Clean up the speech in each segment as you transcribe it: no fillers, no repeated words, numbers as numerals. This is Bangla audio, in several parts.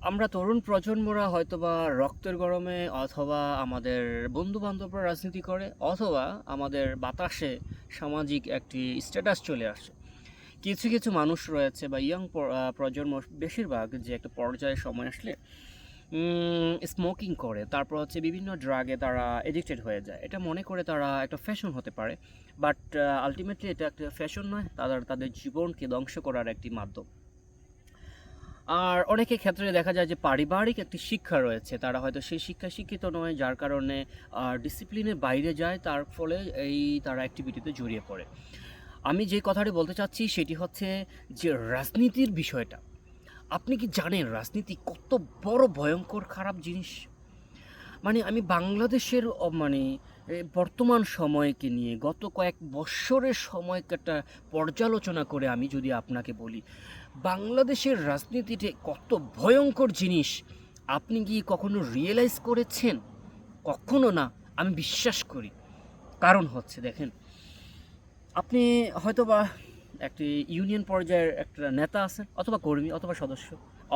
আমরা তরুণ প্রজন্মরা হয়তোবা রক্তের গরমে অথবা আমাদের বন্ধু-বান্ধবরা রাজনীতি করে অথবা আমাদের বাতাসে সামাজিক একটি স্ট্যাটাস চলে আসে। কিছু, কিছু মানুষ রয়েছে বা ইয়ং প্রজন্ম বেশিরভাগ যে একটা পর্যায়ে সময় আসলে স্মোকিং করে। তারপর হচ্ছে বিভিন্ন ড্রাগে তারা এডিক্টেড হয়ে যায়। এটা মনে করে তারা একটা ফ্যাশন হতে পারে। বাট আল্টিমেটলি এটা একটা ফ্যাশন নয়, তাদের জীবনকে ধ্বংস করার একটি মাধ্যম। আর অনেকের ক্ষেত্রে দেখা যায় যে পারিবারিক একটি শিক্ষা রয়েছে, তারা হয়তো সেই শিক্ষায় শিক্ষিত নয়, যার কারণে ডিসিপ্লিনের বাইরে যায়, তার ফলে তারা অ্যাক্টিভিটিতে জড়িয়ে পড়ে। আমি যে কথাটি বলতে চাচ্ছি সেটি হচ্ছে যে রাজনীতির বিষয়টা। আপনি কি জানেন রাজনীতি কত বড় ভয়ঙ্কর খারাপ জিনিস? মানে আমি বাংলাদেশের বর্তমান সময়কে নিয়ে গত কয়েক বৎসরের সময়কাটা পর্যালোচনা করে আমি যদি আপনাকে বলি, বাংলাদেশের রাজনীতিতে কত ভয়ঙ্কর জিনিস আপনি কি কখনো রিয়েলাইজ করেছেন? কখনো না, আমি বিশ্বাস করি। কারণ হচ্ছে দেখেন, আপনি হয়তোবা একটি ইউনিয়ন পর্যায়ের একটা নেতা আছেন অথবা কর্মী অথবা সদস্য,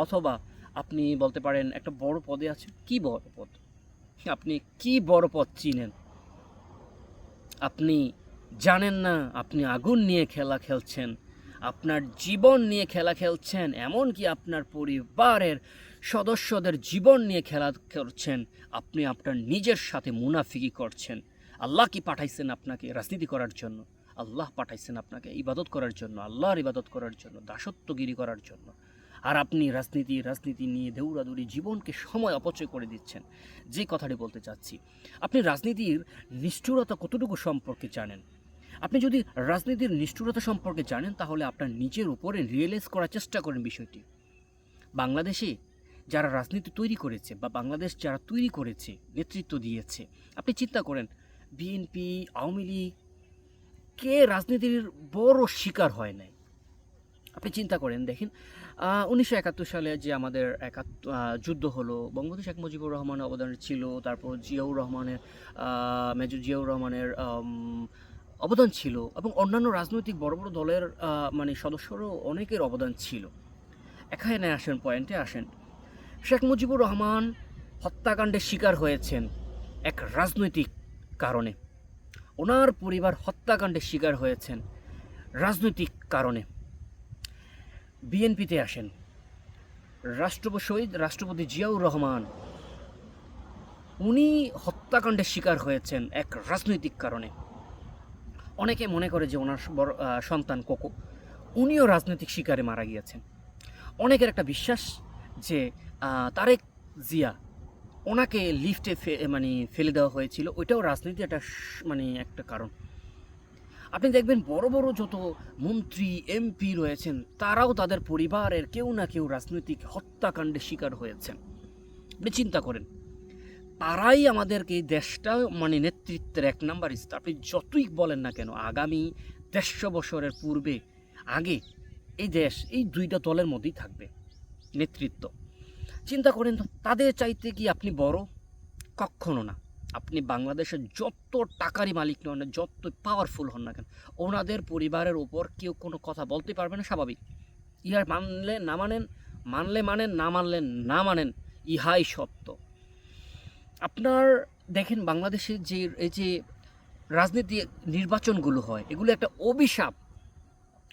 অথবা আপনি বলতে পারেন একটা বড় পদে আছেন। কি বড় পদ? আপনি কি বড় পদ চিনেন? আপনি জানেন না আপনি আগুন নিয়ে খেলা খেলছেন, আপনার জীবন নিয়ে খেলা খেলছেন, এমনকি আপনার পরিবারের সদস্যদের জীবন নিয়ে খেলা করছেন। আপনি আপনার নিজের সাথে মুনাফিকি করছেন। আল্লাহ কি পাঠাইছেন আপনাকে রাজনীতি করার জন্য? আল্লাহ পাঠাইছেন আপনাকে ইবাদত করার জন্য, আল্লাহর ইবাদত করার জন্য, দাসত্বগিরি করার জন্য। আর আপনি রাজনীতি নিয়ে দৌড়াদৌড়ি জীবনকে সময় অপচয় করে দিচ্ছেন। যে কথাটি বলতে চাচ্ছি, আপনি রাজনীতির নিষ্ঠুরতা কতটুকু সম্পর্কে জানেন? আপনি যদি রাজনীতির নিষ্ঠুরতা সম্পর্কে জানেন তাহলে আপনার নিজের উপরে রিয়েলাইজ করার চেষ্টা করেন বিষয়টি। বাংলাদেশে যারা রাজনীতি তৈরি করেছে বা বাংলাদেশ যারা তৈরি করেছে, নেতৃত্ব দিয়েছে, আপনি চিন্তা করেন বিএনপি, আওয়ামী লীগ, কে রাজনীতির বড় শিকার হয় নাই? আপনি চিন্তা করেন দেখেন, ১৯৭১ সালে যে আমাদের যুদ্ধ হলো, বঙ্গবন্ধু শেখ মুজিবুর রহমানের অবদান ছিল, তারপর মেজর জিয়াউর রহমানের অবদান ছিল, এবং অন্যান্য রাজনৈতিক বড় বড় দলের সদস্যরও অনেকের অবদান ছিল। এখানে আসেন, পয়েন্টে আসেন। শেখ মুজিবুর রহমান হত্যাকাণ্ডের শিকার হয়েছেন এক রাজনৈতিক কারণে, ওনার পরিবার হত্যাকাণ্ডের শিকার হয়েছেন রাজনৈতিক কারণে। বিএনপিতে আসেন, শহীদ রাষ্ট্রপতি জিয়াউর রহমান, উনি হত্যাকাণ্ডের শিকার হয়েছেন এক রাজনৈতিক কারণে। অনেকে মনে করে যে ওনার সন্তান কোকো, উনিও রাজনৈতিক শিকারে মারা গিয়েছেন। অনেকের একটা বিশ্বাস যে তারেক জিয়া, ওনাকে লিফটে ফেলে দেওয়া হয়েছিল, ওইটাও রাজনীতি একটা কারণ। আপনি দেখবেন বড় বড় যত মন্ত্রী এমপি রয়েছেন তারাও তাদের পরিবারের কেউ না কেউ রাজনৈতিক হত্যাকাণ্ডের শিকার হয়েছেন। আপনি চিন্তা করেন, তারাই আমাদেরকে এই দেশটা নেতৃত্বের এক নাম্বার স্টার। আপনি যতই বলেন না কেন, আগামী ১৫০ বছরের পূর্বে আগে এই দেশ এই দুইটা দলের মধ্যেই থাকবে নেতৃত্ব। চিন্তা করেন তো, তাদের চাইতে কি আপনি বড়? কখনো না। আপনি বাংলাদেশের যত টাকারই মালিক নন, যত পাওয়ারফুল হন না কেন, ওনাদের পরিবারের ওপর কেউ কোনো কথা বলতে পারবে না, স্বাভাবিক। ইহার মানলে না মানেন, মানলে মানেন, না মানলে না মানেন, ইহাই সত্য। আপনার দেখেন বাংলাদেশে যে এই যে রাজনীতি নির্বাচনগুলো হয়, এগুলো একটা অভিশাপ।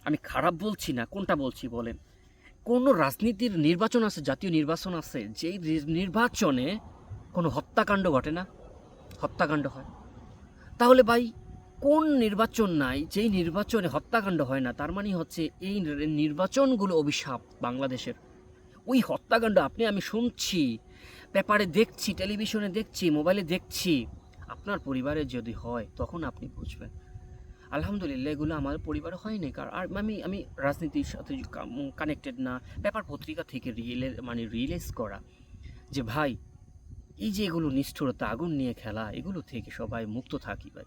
আমি খারাপ বলছি না, কোনটা বলছি বলেন? কোনো রাজনীতির নির্বাচন আছে, জাতীয় নির্বাচন আছে, যেই নির্বাচনে কোনো হত্যাকাণ্ড ঘটে না, হত্যাকাণ্ড হয়। তাহলে ভাই, কোন নির্বাচন নাই যেই নির্বাচনে হত্যাকাণ্ড হয় না? তার মানে হচ্ছে এই নির্বাচনগুলো অভিশাপ বাংলাদেশের। ওই হত্যাকাণ্ড আমি শুনছি, পেপারে দেখছি, টেলিভিশনে দেখছি, মোবাইলে দেখছি। আপনার পরিবারে যদি হয় তখন আপনি বুঝবেন। আলহামদুলিল্লাহ, এগুলো আমার পরিবারে হয়নি। আর আমি রাজনীতির সাথে কানেক্টেড না। পেপার পত্রিকা থেকে রিয়েলাইজ করা যে ভাই, এই যে এগুলো নিষ্ঠুরতা, আগুন নিয়ে খেলা, এগুলো থেকে সবাই মুক্ত থাকি ভাই।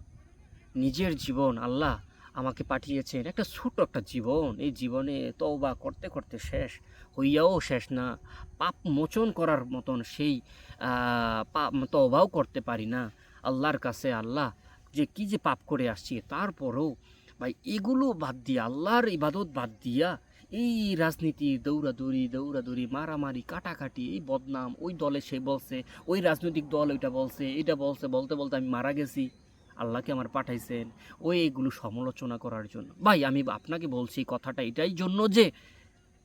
নিজের জীবন আল্লাহ আমাকে পাঠিয়েছেন, একটা ছোট্ট একটা জীবন। এই জীবনে তওবা করতে করতে শেষ হইয়াও শেষ না, পাপ মোচন করার মতন সেই তওবাও করতে পারি না আল্লাহর কাছে। আল্লাহ, যে কি যে পাপ করে আসছি, তারপরেও ভাই এগুলো বাদ দিয়া, আল্লাহর ইবাদত বাদ দিয়া এই রাজনীতি দৌড়াদৌড়ি মারামারি কাটাকাটি, এই বদনাম, ওই দলে সে বলছে, ওই রাজনৈতিক দল ওইটা বলছে, এটা বলছে, বলতে বলতে আমি মারা গেছি, আল্লাহকে আমার পাঠাইছেন ওই এইগুলো সমালোচনা করার জন্য। ভাই আমি আপনাকে বলছি কথাটা এটাই জন্য যে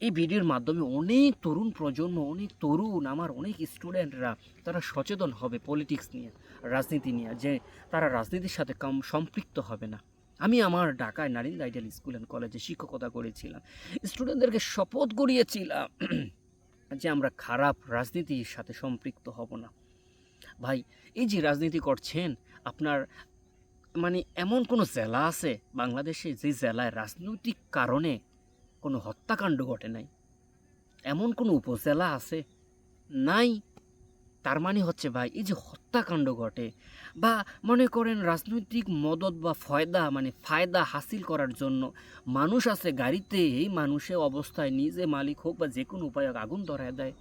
এই ভিডিওর মাধ্যমে অনেক তরুণ প্রজন্ম, অনেক তরুণ, আমার অনেক স্টুডেন্টরা তারা সচেতন হবে পলিটিক্স নিয়ে, রাজনীতি নিয়ে, যে তারা রাজনীতির সাথে কম সম্পৃক্ত হবে না। আমি আমার ঢাকায় নারিন্দা আইডিয়াল স্কুল অ্যান্ড কলেজে শিক্ষকতা করেছিলাম, স্টুডেন্টদেরকে শপথ করিয়েছিলাম যে আমরা খারাপ রাজনীতির সাথে সম্পৃক্ত হব না। ভাই এই যে রাজনীতি করছেন, আপনার মানে এমন কোনো জেলা আছে বাংলাদেশে যে জেলায় রাজনৈতিক কারণে কোনো হত্যাকাণ্ড ঘটে নাই? এমন কোনো উপজেলা আছে? নাই। তার মানে হচ্ছে ভাই এই যে হত্যাকাণ্ড ঘটে বা মনে করেন রাজনৈতিক মদত বা ফায়দা হাসিল করার জন্য মানুষ আছে গাড়িতে, এই মানুষের অবস্থায় নিজে মালিক হোক বা যে কোনো উপায়ে আগুন ধরাইয়া দেয়,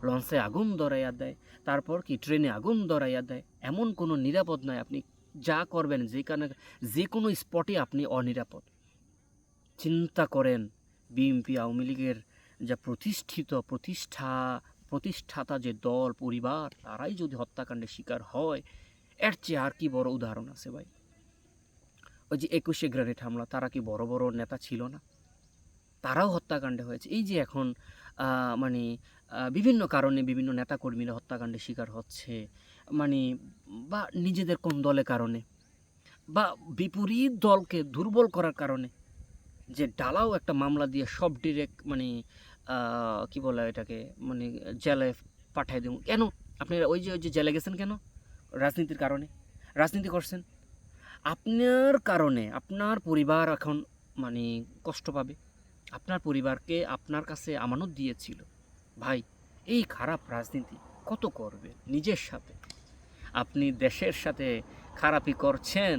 লঞ্চে আগুন ধরাইয়া দেয়, তারপর কি ট্রেনে আগুন ধরাইয়া দেয়। এমন কোনো নিরাপদ নয়, আপনি যা করবেন যে কোনো স্পটে আপনি অনিরাপদ। চিন্তা করেন বিএনপি আওয়ামী লীগের যা প্রতিষ্ঠাতা যে দল পরিবার, তারাই যদি হত্যাকাণ্ডের শিকার হয়, এর চেয়ে আর কি বড় উদাহরণ আছে ভাই? ওই যে 21শে গ্রেনেড হামলা, তারা কি বড় বড় নেতা ছিল না? তারাও হত্যাকাণ্ডে হয়েছে। এই যে এখন মানে বিভিন্ন কারণে বিভিন্ন নেতাকর্মীরা হত্যাকাণ্ডের শিকার হচ্ছে, মানে বা নিজেদের কোন দলের কারণে বা বিপরীত দলকে দুর্বল করার কারণে, যে ডালাও একটা মামলা দিয়ে সব ডিরেক্ট মানে কি বলে এটাকে, মানে জেলে পাঠাই দেব কেন? আপনি ওই যে জেলে গেছেন কেন? রাজনীতির কারণে রাজনীতি করছেন। আপনার কারণে আপনার পরিবার এখন মানে কষ্ট পাবে। আপনার পরিবারকে আপনার কাছে আমানত দিয়েছিল। ভাই এই খারাপ রাজনীতি কত করবে নিজের সাথে? আপনি দেশের সাথে খারাপই করছেন,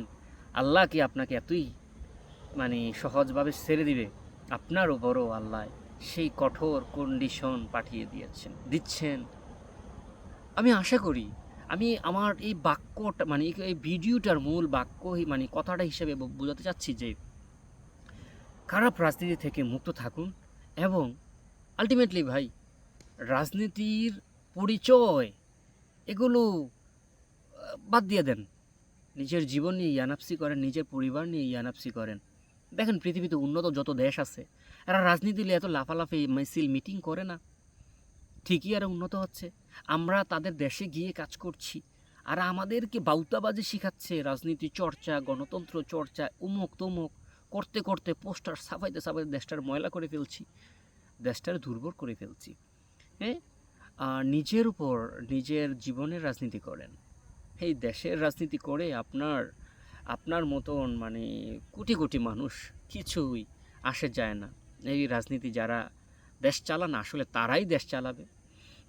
আল্লাহ কি আপনাকে এতই মানে সহজভাবে ছেড়ে দিবে? আপনার উপরও আল্লাহ সেই কঠোর কন্ডিশন পাঠিয়ে দিচ্ছেন। আমি আশা করি, আমি আমার এই বাক্যটা মানে এই ভিডিওটার মূল বাক্য মানে কথাটা হিসেবে বোঝাতে চাচ্ছি যে খারাপ রাজনীতি থেকে মুক্ত থাকুন এবং আলটিমেটলি ভাই রাজনীতির পরিচয় এগুলো বাদ দিয়ে দেন। নিজের জীবন নিয়ে ইয়ানাপসি করেন, নিজের পরিবার নিয়ে ইয়ানাপসি করেন। দেখেন পৃথিবীতে উন্নত যত দেশ আছে, এরা রাজনীতি নিয়ে এত লাফালাফি মিছিল মিটিং করে না, ঠিকই এরা উন্নত হচ্ছে। আমরা তাদের দেশে গিয়ে কাজ করছি আর আমাদেরকে বাউতাবাজি শিখাচ্ছে, রাজনীতি চর্চা, গণতন্ত্র চর্চা, উমুক তমুক করতে করতে পোস্টার ছাপাইতে ছাপাইতে দেশটার ময়লা করে ফেলছি, দেশটার দুর্বল করে ফেলছি। হ্যাঁ, নিজের উপর নিজের জীবনের রাজনীতি করেন। এই দেশের রাজনীতি করে আপনার মতন মানে কোটি কোটি মানুষ কিছুই আসে যায় না। এই রাজনীতি যারা দেশ চালান আসলে তারাই দেশ চালাবে।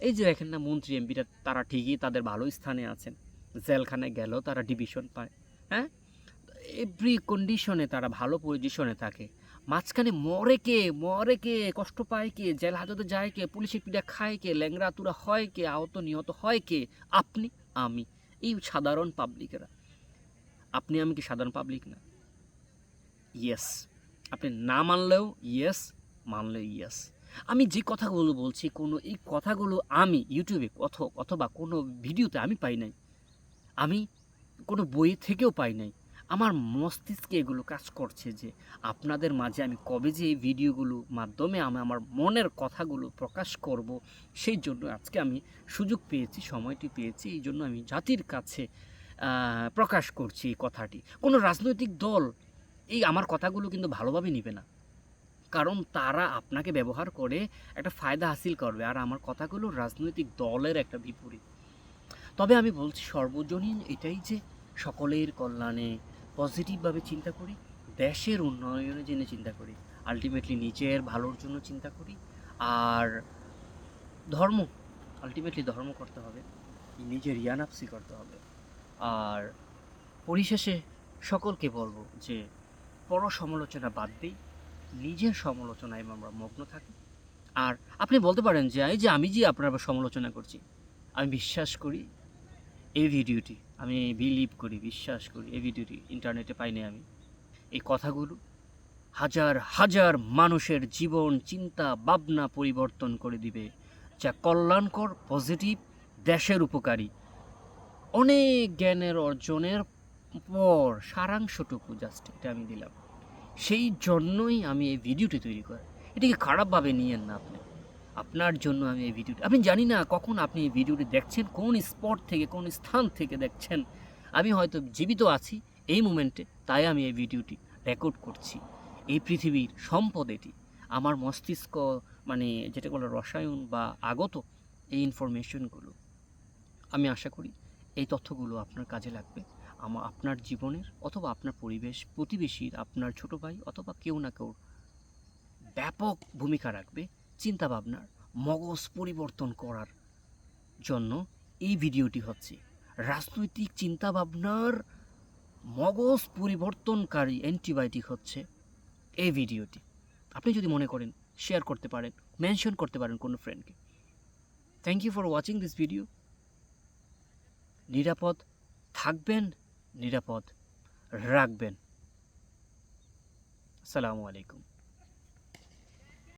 এই যে দেখেন না মন্ত্রী এমপিরা, তারা ঠিকই তাদের ভালো স্থানে আছেন, জেলখানায় গেলেও তারা ডিভিশন পায়। হ্যাঁ, এভরি কন্ডিশনে তারা ভালো পজিশনে থাকে। মাঝখানে মরে কে, কষ্ট পায় কে, জেল হাজতে যায় কে, পুলিশের পিঠা খায় কে, ল্যাংরা তুরা হয় কে, আহত নিহত হয় কে? আপনি, আমি, এই সাধারণ পাবলিকেরা। আপনি আমি কি সাধারণ পাবলিক না? ইয়েস। আপনি না মানলেও ইয়েস, মানলেও ইয়েস। আমি যে কথাগুলো বলছি এই কথাগুলো আমি ইউটিউবে অথবা কোনো ভিডিওতে আমি পাই নাই, আমি কোনো বই থেকেও পাই নাই। আমার মস্তিষ্কে এগুলো কাজ করছে যে আপনাদের মাঝে আমি কবে যে এই ভিডিওগুলো মাধ্যমে আমি আমার মনের কথাগুলো প্রকাশ করব, সেই জন্য আজকে আমি সুযোগ পেয়েছি, সময়টি পেয়েছি, এই জন্য আমি জাতির কাছে প্রকাশ করছি এই কথাটি। কোনো রাজনৈতিক দল এই আমার কথাগুলো কিন্তু ভালোভাবে নেবে না, কারণ তারা আপনাকে ব্যবহার করে একটা ফায়দা হাসিল করবে, আর আমার কথাগুলো রাজনৈতিক দলের একটা বিপরীত। তবে আমি বলছি সর্বজনীন এটাই যে সকলের কল্যাণে পজিটিভভাবে চিন্তা করি, দেশের উন্নয়নের জন্য চিন্তা করি, আলটিমেটলি নিজের ভালোর জন্য চিন্তা করি। আর ধর্ম, আলটিমেটলি ধর্ম করতে হবে, নিজের ইয়ানাপসি করতে হবে। আর পরিশেষে সকলকে বলবো যে পর সমালোচনা বাদ দিই, নিজের সমালোচনায় আমরা মগ্ন থাকি। আর আপনি বলতে পারেন যে এই যে আমি যে আপনার সমালোচনা করছি, আমি বিশ্বাস করি এই ভিডিওটি, বিশ্বাস করি এই ভিডিওটি ইন্টারনেটে পাইনি আমি, এই কথাগুলো হাজার হাজার মানুষের জীবন, চিন্তা, ভাবনা পরিবর্তন করে দিবে, যা কল্যাণকর, পজিটিভ, দেশের উপকারী। অনেক জ্ঞানের অর্জনের পর সারাংশটুকু জাস্ট এটা আমি দিলাম। সেই জন্যই আমি এই ভিডিওটি তৈরি করি। এটাকে খারাপভাবে নিয়েন না আপনি। আপনার জন্য আমি এই ভিডিওটি, আমি জানি না কখন আপনি এই ভিডিওটি দেখছেন, কোন স্পট থেকে, কোন স্থান থেকে দেখছেন। আমি হয়তো জীবিত আছি এই মুমেন্টে, তাই আমি এই ভিডিওটি রেকর্ড করছি। এই পৃথিবীর সম্পদ এটি। আমার মস্তিষ্ক, মানে যেটা বলে রসায়ন বা আগত এই ইনফরমেশনগুলো, আমি আশা করি এই তথ্যগুলো আপনার কাজে লাগবে। আপনার জীবনের অথবা আপনার পরিবেশ, প্রতিবেশীর, আপনার ছোট ভাই অথবা কেউ না কেউ ব্যাপক ভূমিকা রাখবে চিন্তাভাবনার, মগজ পরিবর্তন করার জন্য এই ভিডিওটি হচ্ছে। রাজনৈতিক চিন্তাভাবনার মগজ পরিবর্তনকারী অ্যান্টিবায়োটিক হচ্ছে এই ভিডিওটি। আপনি যদি মনে করেন শেয়ার করতে পারেন, মেনশন করতে পারেন কোনো ফ্রেন্ডকে। Thank you for watching this video. নিরাপদ থাকবেন, নিরাপদ রাখবেন। আসসালামু আলাইকুম।